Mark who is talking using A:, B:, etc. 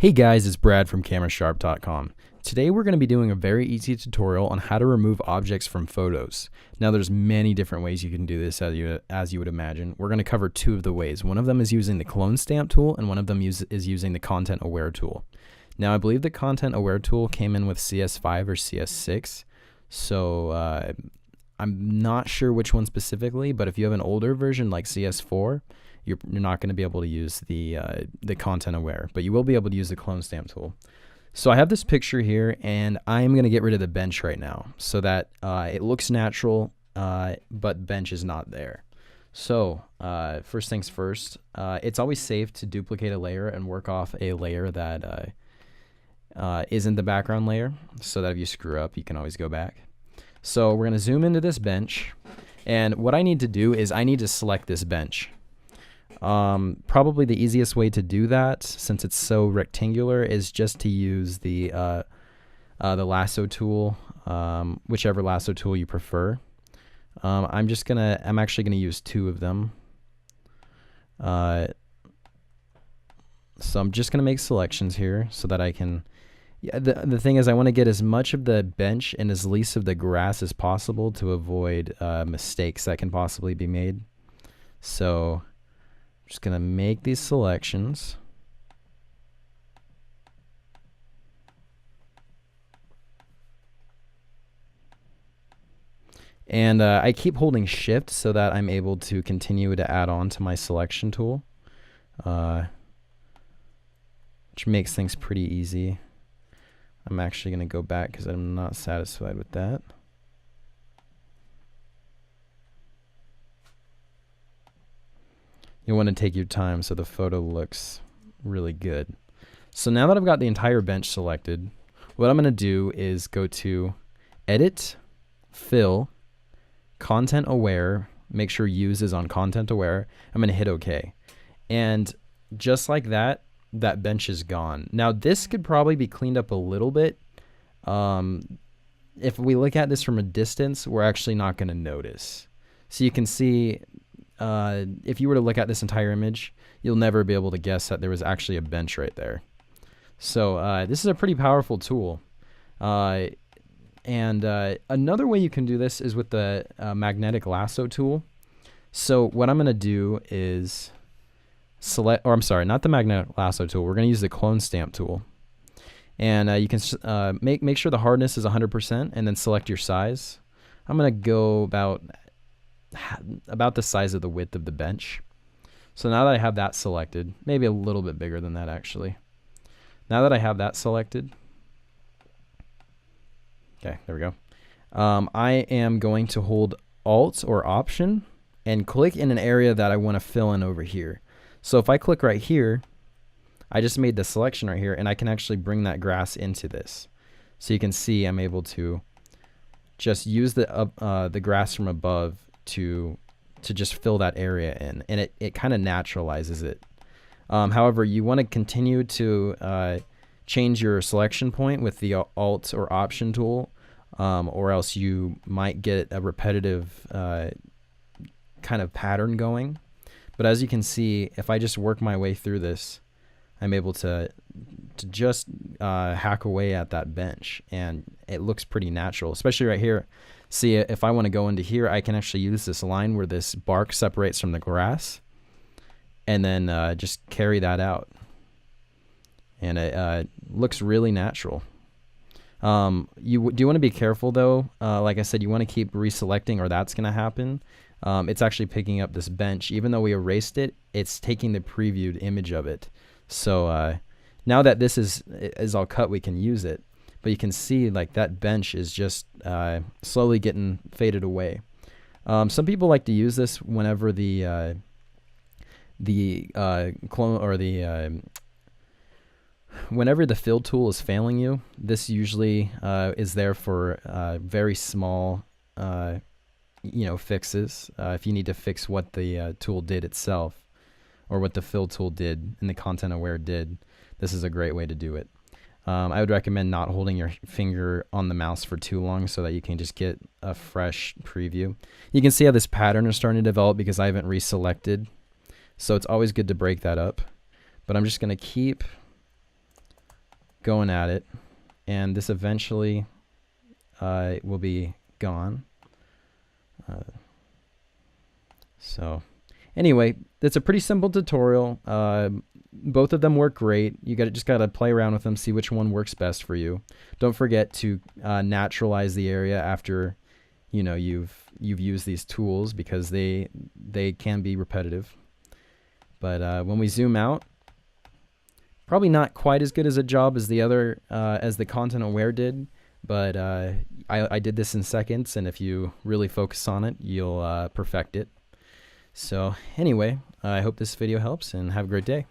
A: Hey guys, it's Brad from CameraSharp.com. Today we're going to be doing a very easy tutorial on how to remove objects from photos. Now there's many different ways you can do this as you would imagine. We're going to cover two of the ways. One of them is using the clone stamp tool and one of them is using the content aware tool. Now I believe the content aware tool came in with CS5 or CS6, so I'm not sure which one specifically, but if you have an older version like CS4, you're not going to be able to use the content aware, but you will be able to use the clone stamp tool. So I have this picture here, and I'm going to get rid of the bench right now so that it looks natural, but bench is not there. So first things first, it's always safe to duplicate a layer and work off a layer that isn't the background layer, so that if you screw up, you can always go back. So we're going to zoom into this bench, and what I need to do is I need to select this bench. Probably the easiest way to do that, since it's so rectangular, is just to use the lasso tool, whichever lasso tool you prefer. I'm actually gonna use two of them. So I'm just gonna make selections here so that I can. Yeah, the thing is, I want to get as much of the bench and as least of the grass as possible to avoid mistakes that can possibly be made. So just going to make these selections. And I keep holding shift so that I'm able to continue to add on to my selection tool, which makes things pretty easy. I'm actually going to go back because I'm not satisfied with that. You want to take your time so the photo looks really good. So now that I've got the entire bench selected, what I'm going to do is go to Edit, Fill, Content Aware, make sure Use is on Content Aware. I'm going to hit OK. And just like that, that bench is gone. Now this could probably be cleaned up a little bit. If we look at this from a distance, we're actually not going to notice. So you can see, if you were to look at this entire image, you'll never be able to guess that there was actually a bench right there. So this is a pretty powerful tool. Another way you can do this is with the magnetic lasso tool. So what I'm going to do is select, or I'm sorry, not the magnetic lasso tool. We're going to use the clone stamp tool. And you can make sure the hardness is 100% and then select your size. I'm going to go about the size of the width of the bench. So now that I have that selected, maybe a little bit bigger than that actually. Now that I have that selected, okay, there we go. I am going to hold Alt or Option and click in an area that I want to fill in over here. So if I click right here, I just made the selection right here, and I can actually bring that grass into this. So you can see I'm able to just use the grass from above to just fill that area in, and it kind of naturalizes it. However, you want to continue to change your selection point with the Alt or Option tool, or else you might get a repetitive kind of pattern going. But as you can see, if I just work my way through this, I'm able to just hack away at that bench, and it looks pretty natural, especially right here. See, if I want to go into here, I can actually use this line where this bark separates from the grass, and then just carry that out. And it looks really natural. You do want to be careful though. Like I said, you want to keep reselecting, or that's going to happen. It's actually picking up this bench. Even though we erased it, it's taking the previewed image of it. So now that this is all cut, we can use it. But you can see like that bench is just slowly getting faded away. Some people like to use this whenever the clone or whenever the fill tool is failing you. This usually is there for very small fixes. If you need to fix what the tool did itself, or what the fill tool did and the content aware did, this is a great way to do it. I would recommend not holding your finger on the mouse for too long so that you can just get a fresh preview. You can see how this pattern is starting to develop because I haven't reselected. So it's always good to break that up. But I'm just going to keep going at it, and this eventually will be gone. So anyway, it's a pretty simple tutorial. Both of them work great. You just gotta play around with them, see which one works best for you. Don't forget to naturalize the area after you've used these tools, because they can be repetitive. But when we zoom out, probably not quite as good as a job as the other as the content aware did, but I did this in seconds, and if you really focus on it, you'll perfect it. So anyway, I hope this video helps, and have a great day.